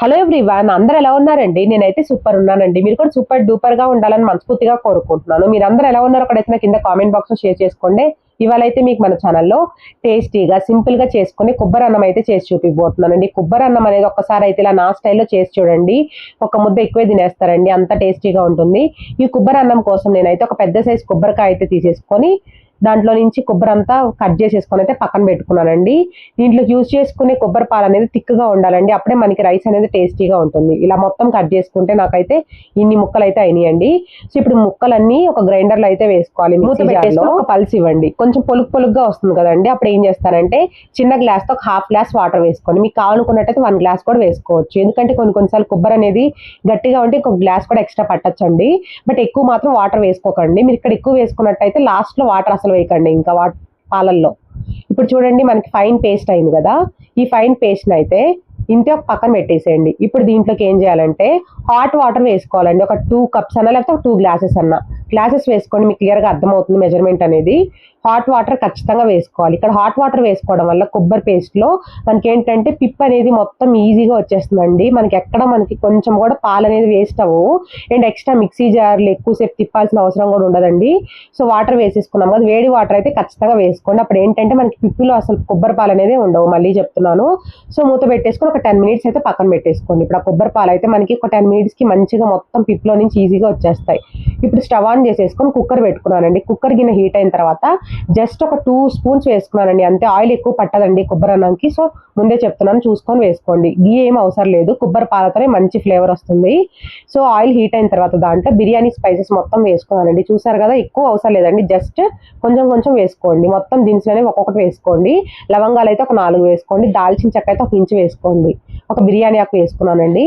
Hello everyone, అందరూ ఎలా ఉన్నారండి? నేనైతే సూపర్ ఉన్నానండి. మీరు కూడా సూపర్ డూపర్ గా ఉండాలని మనస్ఫూర్తిగా కోరుకుంటున్నాను. మీరందరూ ఎలా ఉన్నారో అక్కడైతే నాకు కింద కామెంట్ బాక్స్ లో షేర్ చేసుకోండి. ఇవాళ అయితే మీకు మన ఛానల్లో టేస్టీగా సింపుల్ గా చేసుకుని కొబ్బరి అన్నం అయితే చేసి చూపిపోతున్నానండి. కొబ్బరి అన్నం అనేది ఒక్కసారి అయితే ఇలా నా స్టైల్లో చేసి చూడండి. ఒక ముద్ద ఎక్కువే తినేస్తారండి, అంత టేస్టీగా ఉంటుంది. ఈ కొబ్బరి అన్నం కోసం నేనైతే ఒక పెద్ద సైజ్ కొబ్బరికాయ అయితే తీసేసుకొని దాంట్లో నుంచి కొబ్బరి అంతా కట్ చేసేసుకొని అయితే పక్కన పెట్టుకున్నానండి. దీంట్లో యూజ్ చేసుకునే కొబ్బరి పాలు అనేది థిక్గా ఉండాలండి, అప్పుడే మనకి రైస్ అనేది టేస్టీగా ఉంటుంది. ఇలా మొత్తం కట్ చేసుకుంటే నాకైతే ఇన్ని ముక్కలు అయితే అయినాయండి. సో ఇప్పుడు ముక్కలన్నీ ఒక గ్రైండర్లో అయితే వేసుకోవాలి. మూత పెట్టేసుకొని ఒక పల్స్ ఇవ్వండి. కొంచెం పొలుగ్గా వస్తుంది కదండి, అప్పుడు ఏం చేస్తానంటే చిన్న గ్లాస్తో ఒక హాఫ్ గ్లాస్ వాటర్ వేసుకోండి. మీకు కావాలనుకున్నట్టయితే 1 గ్లాస్ కూడా వేసుకోవచ్చు. ఎందుకంటే కొన్నిసార్లు కొబ్బరి అనేది గట్టిగా ఉంటే ఇంకొక గ్లాస్ కూడా ఎక్స్ట్రా పట్టచ్చండి. బట్ ఎక్కువ మాత్రం వాటర్ వేసుకోకండి. మీరు ఇక్కడ ఎక్కువ వేసుకున్నట్టయితే లాస్ట్లో వాటర్ అసలు వేయకండి ఇంకా పాలల్లో. ఇప్పుడు చూడండి మనకి ఫైన్ పేస్ట్ అయింది కదా, ఈ ఫైన్ పేస్ట్ అయితే ఇంతే ఒక పక్కన పెట్టేసేయండి. ఇప్పుడు దీంట్లోకి ఏం చేయాలంటే హాట్ వాటర్ వేసుకోవాలండి. ఒక 2 కప్స్ అన్నా లేకపోతే 2 గ్లాసెస్ అన్నా. గ్లాసెస్ వేసుకోండి, మీకు క్లియర్గా అర్థమవుతుంది మెజర్మెంట్ అనేది. హాట్ వాటర్ ఖచ్చితంగా వేసుకోవాలి. ఇక్కడ హాట్ వాటర్ వేసుకోవడం వల్ల కొబ్బరి పేస్ట్లో మనకి ఏంటంటే పిప్ అనేది మొత్తం ఈజీగా వచ్చేస్తుందండి. మనకి కొంచెం కూడా పాలు అనేది వేస్ట్ అవ్వవు. అండ్ ఎక్స్ట్రా మిక్సీ జార్లు ఎక్కువసేపు తిప్పాల్సిన అవసరం కూడా ఉండదండి. సో వాటర్ వేసేసుకున్నాం కదా, వేడి వాటర్ అయితే ఖచ్చితంగా వేసుకోండి. అప్పుడు ఏంటంటే మనకి పిప్పులో అసలు కొబ్బరి పాలు అనేది ఉండవు. మళ్ళీ చెప్తున్నాను. సో మూత పెట్టేసుకొని ఒక 10 మినిట్స్ అయితే పక్కన పెట్టేసుకోండి. ఇప్పుడు ఆ కొబ్బరి పాలు అయితే మనకి ఒక 10 మినిట్స్కి మంచిగా మొత్తం పిప్లో నుంచి ఈజీగా వచ్చేస్తాయి. ఇప్పుడు స్టవ్ ఆన్ చేసేసుకొని కుక్కర్ పెట్టుకున్నానండి. కుక్కర్ గిన్నె హీట్ అయిన తర్వాత జస్ట్ ఒక 2 స్పూన్స్ వేసుకున్నానండి అంతే. ఆయిల్ ఎక్కువ పట్టదండి కొబ్బరి అన్నంకి, సో ముందే చెప్తున్నాను చూసుకొని వేసుకోండి. గీ ఏం అవసరం లేదు, కొబ్బరి పాలతోనే మంచి ఫ్లేవర్ వస్తుంది. సో ఆయిల్ హీట్ అయిన తర్వాత దాంట్లో బిర్యానీ స్పైసెస్ మొత్తం వేసుకున్నానండి. చూసారు కదా, ఎక్కువ అవసరం లేదండి, జస్ట్ కొంచెం వేసుకోండి. మొత్తం దినుసులు ఒక్కొక్కటి వేసుకోండి. లవంగాలు అయితే ఒక 4 వేసుకోండి. దాల్చిన చెక్క అయితే 1 ఇంచు వేసుకోండి. ఒక బిర్యానీ ఆకు వేసుకున్నానండి.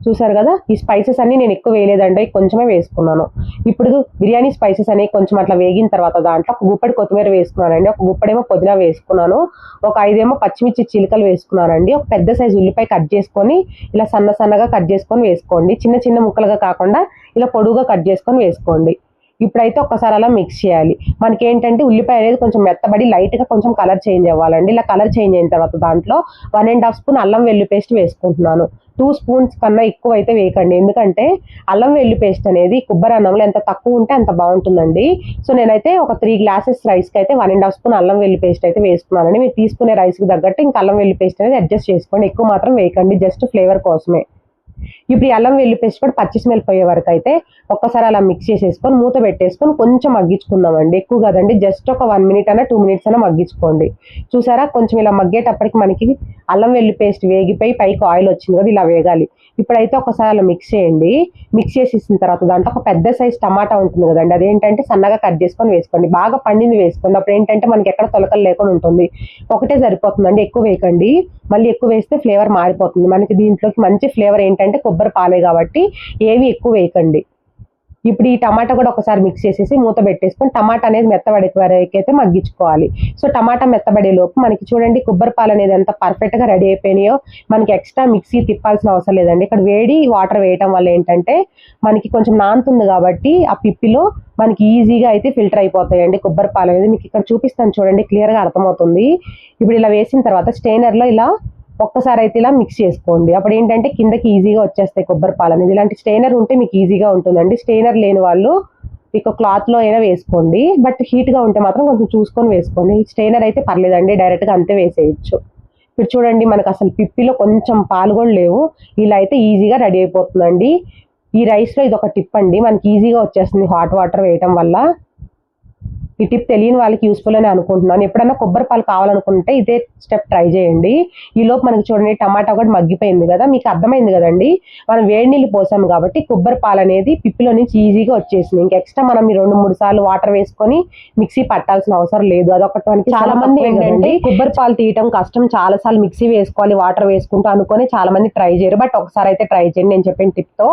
చూసారు కదా, ఈ స్పైసెస్ అన్ని నేను ఎక్కువ వేయలేదండి, కొంచెమే వేసుకున్నాను. ఇప్పుడు బిర్యానీ స్పైసెస్ అనేవి కొంచెం అట్లా వేగిన తర్వాత దాంట్లో ఒక గుప్పడి కొత్తిమీర వేసుకున్నానండి. ఒక గుప్పడేమో పుదీనా వేసుకున్నాను. ఒక 5 ఏమో పచ్చిమిర్చి చిలుకలు వేసుకున్నానండి. ఒక పెద్ద సైజు ఉల్లిపాయ కట్ చేసుకొని ఇలా సన్నగా కట్ చేసుకొని వేసుకోండి. చిన్న ముక్కలుగా కాకుండా ఇలా పొడుగుగా కట్ చేసుకొని వేసుకోండి. ఇప్పుడైతే ఒక్కసారి అలా మిక్స్ చేయాలి. మనకి ఏంటంటే ఉల్లిపాయ అనేది కొంచెం మెత్తబడి లైట్గా కొంచెం కలర్ చేంజ్ అవ్వాలండి. ఇలా కలర్ చేంజ్ అయిన తర్వాత దాంట్లో 1.5 స్పూన్ అల్లం వెల్లుల్లి పేస్ట్ వేసుకుంటున్నాను. 2 స్పూన్స్ కన్నా ఎక్కువ అయితే వేయకండి, ఎందుకంటే అల్లం వెల్లుల్లి పేస్ట్ అనేది కొబ్బరి అన్నంలో ఎంత తక్కువ ఉంటే అంత బాగుంటుందండి. సో నేనైతే ఒక 3 గ్లాసెస్ రైస్కి అయితే 1.5 స్పూన్ అల్లం వెల్లుల్లి పేస్ట్ అయితే వేసుకున్నానండి. మీరు తీసుకునే రైస్కి తగ్గట్టు ఇంకా అల్లం వెల్లుల్లి పేస్ట్ అనేది అడ్జస్ట్ చేసుకోండి. ఎక్కువ మాత్రం వేయకండి, జస్ట్ ఫ్లేవర్ కోసమే. ఇప్పుడు ఈ అల్లం వెల్లుల్లి పేస్ట్ కూడా పచ్చి స్మెల్ పోయే వరకు అయితే ఒక్కసారి అలా మిక్స్ చేసేసుకొని మూత పెట్టేసుకొని కొంచెం మగ్గించుకుందామండి. ఎక్కువ కదండి, జస్ట్ ఒక 1 మినిట్ అన్నా 2 మినిట్స్ అన్నా మగ్గించుకోండి. చూసారా, కొంచెం ఇలా మగ్గేటప్పటికి మనకి అల్లం వెల్లుల్లి పేస్ట్ వేగిపోయి పైకి ఆయిల్ వచ్చింది కదా, ఇలా వేగాలి. ఇప్పుడైతే ఒకసారి అలా మిక్స్ చేయండి. మిక్స్ చేసేసిన తర్వాత దాంట్లో ఒక పెద్ద సైజ్ టమాటా ఉంటుంది కదండి, అదేంటంటే సన్నగా కట్ చేసుకొని వేసుకోండి. బాగా పండింది వేసుకోండి, అప్పుడు ఏంటంటే మనకి ఎక్కడ తొలకలు లేకుండా ఉంటుంది. ఒకటే సరిపోతుందండి, ఎక్కువ వేయకండి. మళ్ళీ ఎక్కువ వేస్తే ఫ్లేవర్ మారిపోతుంది. మనకి దీంట్లోకి మంచి ఫ్లేవర్ ఏంటంటే కొబ్బరి పాలే కాబట్టి ఏవి ఎక్కువ వేయకండి. ఇప్పుడు ఈ టమాటా కూడా ఒకసారి మిక్స్ చేసేసి మూత పెట్టేసుకొని టమాటా అనేది మెత్తబడే వరకు అయితే మగ్గించుకోవాలి. సో టమాటా మెత్తబడే లోపు మనకి చూడండి కొబ్బరి పాలు అనేది ఎంత పర్ఫెక్ట్గా రెడీ అయిపోయినాయో. మనకి ఎక్స్ట్రా మిక్సీ తిప్పాల్సిన అవసరం లేదండి. ఇక్కడ వేడి వాటర్ వేయటం వల్ల ఏంటంటే మనకి కొంచెం నానుతుంది కాబట్టి ఆ పిప్పిలో మనకి ఈజీగా అయితే ఫిల్టర్ అయిపోతాయండి కొబ్బరి పాలు అనేది. మీకు ఇక్కడ చూపిస్తాను చూడండి, క్లియర్గా అర్థమవుతుంది. ఇప్పుడు ఇలా వేసిన తర్వాత స్టెయినర్లో ఇలా ఒక్కసారి అయితే ఇలా మిక్స్ చేసుకోండి. అప్పుడు ఏంటంటే కిందకి ఈజీగా వచ్చేస్తాయి కొబ్బరి పాలు అనేది. ఇలాంటి స్టెయినర్ ఉంటే మీకు ఈజీగా ఉంటుందండి. స్టెయినర్ లేని వాళ్ళు మీకు క్లాత్లో అయినా వేసుకోండి, బట్ హీట్గా ఉంటే మాత్రం కొంచెం చూసుకొని వేసుకోండి. స్టెయినర్ అయితే పర్లేదండి, డైరెక్ట్గా అంతే వేసేయచ్చు. ఇప్పుడు చూడండి మనకు అసలు పిప్పిలో కొంచెం పాలు కూడా లేవు. ఇలా అయితే ఈజీగా రెడీ అయిపోతుందండి. ఈ రైస్లో ఇది ఒక టిప్ అండి, మనకి ఈజీగా వచ్చేస్తుంది హాట్ వాటర్ వేయటం వల్ల. ఈ టిప్ తెలియని వాళ్ళకి యూస్ఫుల్ అని అనుకుంటున్నాను. ఎప్పుడైనా కొబ్బరి పాలు కావాలనుకుంటే ఇదే స్టెప్ ట్రై చేయండి. ఈలోపు మనకి చూడండి టమాటా కూడా మగ్గిపోయింది కదా, మీకు అర్థమైంది కదండి. మనం వేడి నీళ్ళు పోసాము కాబట్టి కొబ్బరి పాలు అనేది పిప్పిలో నుంచి ఈజీగా వచ్చేసింది. ఇంకా ఎక్స్ట్రా మనం 2-3 సార్లు వాటర్ వేసుకొని మిక్సీ పట్టాల్సిన అవసరం లేదు. అదొకటి మనకి చాలా మంది ఏంటంటే కొబ్బరి పాలు తీయటం కష్టం, చాలా సార్లు మిక్సీ వేసుకోవాలి వాటర్ వేసుకుంటూ అనుకొని చాలా మంది ట్రై చేయరు. బట్ ఒకసారి అయితే ట్రై చేయండి నేను చెప్పిన టిప్తో.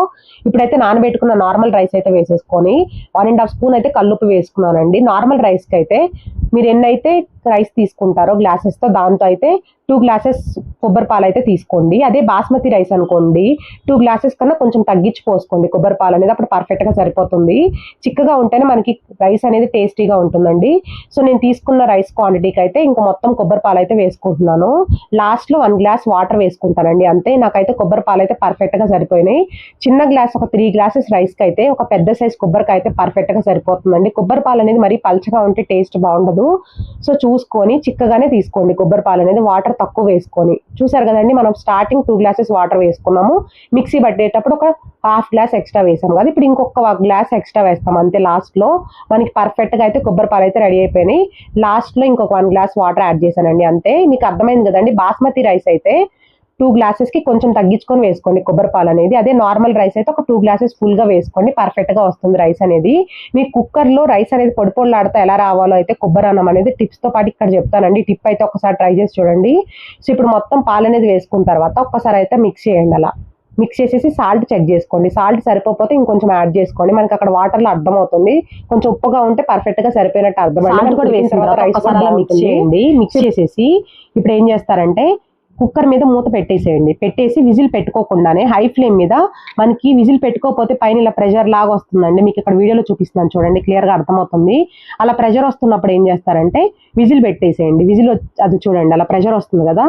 ఇప్పుడైతే నానబెట్టుకున్న నార్మల్ రైస్ అయితే వేసేసుకొని 1.5 స్పూన్ అయితే కల్లుప్పు వేసుకున్నానండి. నార్మల్ రైస్కి అయితే మీరు ఎన్నైతే రైస్ తీసుకుంటారో గ్లాసెస్ తో, దాంతో అయితే 2 గ్లాసెస్ కొబ్బరి పాలు అయితే తీసుకోండి. అదే బాస్మతి రైస్ అనుకోండి 2 గ్లాసెస్ కన్నా కొంచెం తగ్గించి పోసుకోండి కొబ్బరి పాలు అనేది, అప్పుడు పర్ఫెక్ట్ గా సరిపోతుంది. చిక్కగా ఉంటేనే మనకి రైస్ అనేది టేస్టీగా ఉంటుందండి. సో నేను తీసుకున్న రైస్ క్వాంటిటీకి అయితే ఇంకా మొత్తం కొబ్బరి పాలు అయితే వేసుకుంటున్నాను. లాస్ట్ లో 1 గ్లాస్ వాటర్ వేసుకుంటానండి అంతే. నాకైతే కొబ్బరి పాలు అయితే పర్ఫెక్ట్ గా సరిపోయినాయి. చిన్న గ్లాస్ ఒక 3 గ్లాసెస్ రైస్ కి అయితే ఒక పెద్ద సైజ్ కొబ్బరికి అయితే పర్ఫెక్ట్ గా సరిపోతుందండి. కొబ్బరి పాలు అనేది మరీ పల్చగా ఉంటే టేస్ట్ బాగుండదు. సో చూసుకొని చిక్కగానే తీసుకోండి కొబ్బరి పాలు అనేది, వాటర్ తక్కువ వేసుకొని. చూసారు కదండి, మనం స్టార్టింగ్ 2 గ్లాసెస్ వాటర్ వేసుకున్నాము, మిక్సీ పట్టేటప్పుడు ఒక హాఫ్ గ్లాస్ ఎక్స్ట్రా వేసాము కదా, ఇప్పుడు ఇంకొక గ్లాస్ ఎక్స్ట్రా వేస్తాం అంతే. లాస్ట్ లో మనకి పర్ఫెక్ట్ గా అయితే కొబ్బరి పాలు అయితే రెడీ అయిపోయినాయి. లాస్ట్ లో ఇంకొక 1 గ్లాస్ వాటర్ యాడ్ చేశానండి అంతే. మీకు అర్థమైంది కదండి. బాస్మతి రైస్ అయితే 2 గ్లాసెస్ కి కొంచెం తగ్గించుకొని వేసుకోండి కొబ్బరి పాలు అనేది. అదే నార్మల్ రైస్ అయితే ఒక 2 గ్లాసెస్ ఫుల్ గా వేసుకోండి, పర్ఫెక్ట్ గా వస్తుంది రైస్ అనేది. మీ కుక్కర్ లో రైస్ అనేది పొడి పొడిలాడుతూ ఎలా రావాలో అయితే కొబ్బరి అన్నం అనేది టిప్స్ తో పాటు ఇక్కడ చెప్తానండి. టిప్ అయితే ఒకసారి ట్రై చేసి చూడండి. సో ఇప్పుడు మొత్తం పాలు అనేది వేసుకున్న తర్వాత ఒక్కసారి అయితే మిక్స్ చేయండి. అలా మిక్స్ చేసేసి సాల్ట్ చెక్ చేసుకోండి. సాల్ట్ సరిపోతే ఇంకొంచెం యాడ్ చేసుకోండి. మనకి అక్కడ వాటర్ లో అర్థం అవుతుంది, కొంచెం ఉప్పుగా ఉంటే పర్ఫెక్ట్ గా సరిపోయినట్టు అర్థం. సాల్ట్ కూడా వేసిన తర్వాత రైస్ కూడా మిక్స్ చేయండి. మిక్స్ చేసేసి ఇప్పుడు ఏం చేస్తారంటే కుక్కర్ మీద మూత పెట్టేసేయండి. పెట్టేసి విజిల్ పెట్టుకోకుండానే హై ఫ్లేమ్ మీద, మనకి విజిల్ పెట్టుకోకపోతే పైన ఇలా ప్రెషర్ లాగా వస్తుందండి. మీకు ఇక్కడ వీడియోలో చూపిస్తున్నాను చూడండి, క్లియర్ గా అర్థమవుతుంది. అలా ప్రెషర్ వస్తున్నప్పుడు ఏం చేస్తారంటే విజిల్ పెట్టేసేయండి. విజిల్ అది చూడండి అలా ప్రెషర్ వస్తుంది కదా,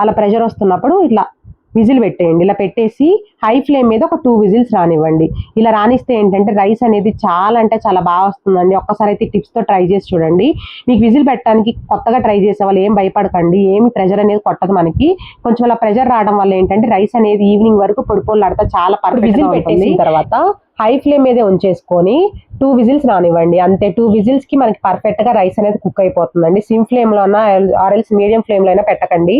అలా ప్రెషర్ వస్తున్నప్పుడు ఇట్లా విజిల్ పెట్టేయండి. ఇలా పెట్టేసి హై ఫ్లేమ్ మీద ఒక 2 విజిల్స్ రానివ్వండి. ఇలా రానిస్తే ఏంటంటే రైస్ అనేది చాలా అంటే చాలా బాగా వస్తుందండి. ఒక్కసారి అయితే టిప్స్ తో ట్రై చేసి చూడండి. మీకు విజిల్ పెట్టడానికి కొత్తగా ట్రై చేసే వాళ్ళు ఏం భయపడకండి, ఏమి ప్రెషర్ అనేది కొట్టదు మనకి. కొంచెం అలా ప్రెషర్ రావడం వల్ల ఏంటంటే రైస్ అనేది ఈవినింగ్ వరకు పొడి పొడిలాడితే చాలా పర్ఫెక్ట్. విజిల్ పెట్టేసిన తర్వాత హై ఫ్లేమ్ మీదే ఉంచేసుకొని 2 విజిల్స్ రానివ్వండి అంతే. 2 విజిల్స్ కి మనకి పర్ఫెక్ట్ గా రైస్ అనేది కుక్ అయిపోతుందండి. సిమ్ ఫ్లేమ్ లో ఆర్ఎల్స్ మీడియం ఫ్లేమ్ లో అయినా పెట్టకండి.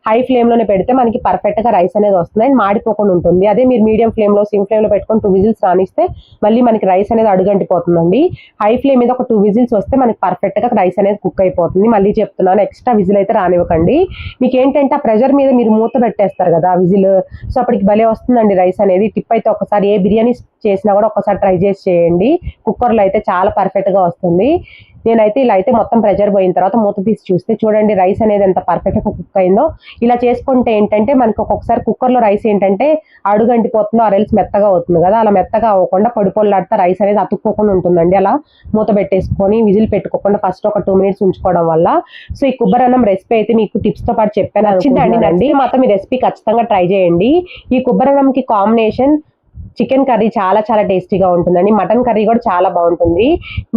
హై ఫ్లేమ్ లోనే పెడితే మనకి పర్ఫెక్ట్ గా రైస్ అనేది వస్తుంది అండ్ మాడిపోకుండా ఉంటుంది. అదే మీరు మీడియం ఫ్లేమ్ లో సిమ్ ఫ్లేమ్ లో పెట్టుకొని 2 విజిల్స్ రానిస్తే మళ్ళీ మనకి రైస్ అనేది అడుగంటిపోతుందండి. హై ఫ్లేమ్ మీద ఒక 2 విజిల్స్ వస్తే మనకి పర్ఫెక్ట్ గా రైస్ అనేది కుక్ అయిపోతుంది. మళ్ళీ చెప్తున్నాను, ఎక్స్ట్రా విజిల్ అయితే రానివ్వకండి. మీకు ఏంటంటే ఆ ప్రెషర్ మీద మీరు మూత పెట్టేస్తారు కదా విజిల్, సో అప్పటికి భలే వస్తుందండి రైస్ అనేది. టిప్ అయితే ఒకసారి ఏ బిర్యానీ చేసినా కూడా ఒకసారి ట్రై చేసి చేయండి. కుక్కర్ లో అయితే చాలా పర్ఫెక్ట్ గా వస్తుంది. నేనైతే ఇలా అయితే మొత్తం ప్రెషర్ పోయిన తర్వాత మూత తీసి చూస్తే చూడండి రైస్ అనేది ఎంత పర్ఫెక్ట్ గా కుక్ అయిందో. ఇలా చేసుకుంటే ఏంటంటే మనకి ఒక్కొక్కసారి కుక్కర్ లో రైస్ ఏంటంటే అడుగంటిపోతుందో ఆరెల్స్ మెత్తగా అవుతుంది కదా, అలా మెత్తగా అవ్వకుండా పొడి పొడిలాడితే రైస్ అనేది అతుక్కోకుండా ఉంటుందండి. అలా మూత పెట్టేసుకొని విజిల్ పెట్టుకోకుండా ఫస్ట్ ఒక 2 మినిట్స్ ఉంచుకోవడం వల్ల. సో ఈ కొబ్బరి అన్నం రెసిపీ అయితే మీకు టిప్స్ తో పాటు చెప్పాను. నచ్చిందండి మాత్రం ఈ రెసిపీ ఖచ్చితంగా ట్రై చేయండి. ఈ కొబ్బరి అన్నంకి కాంబినేషన్ చికెన్ కర్రీ చాలా చాలా టేస్టీగా ఉంటుందండి. మటన్ కర్రీ కూడా చాలా బాగుంటుంది.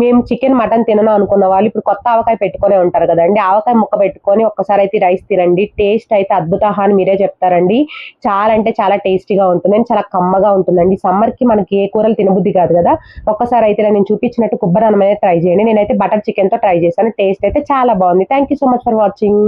మేము చికెన్ మటన్ తినను అనుకున్న వాళ్ళు ఇప్పుడు కొత్త ఆవకాయ పెట్టుకునే ఉంటారు కదండి, ఆవకాయ ముక్క పెట్టుకొని ఒక్కసారి అయితే రైస్ తినండి. టేస్ట్ అయితే అద్భుతం అని మీరే చెప్తారండి. చాలా అంటే చాలా టేస్టీగా ఉంటుంది, చాలా కమ్మగా ఉంటుందండి. సమ్మర్ కి మనకి ఏ కూరలు తినబుద్ధి కాదు కదా, ఒక్కసారి అయితే నేను చూపించినట్టు కొబ్బరి అన్నం అయితే ట్రై చేయండి. నేనైతే బటర్ చికెన్ తో ట్రై చేశాను, టేస్ట్ అయితే చాలా బాగుంది. Thank you so much for watching.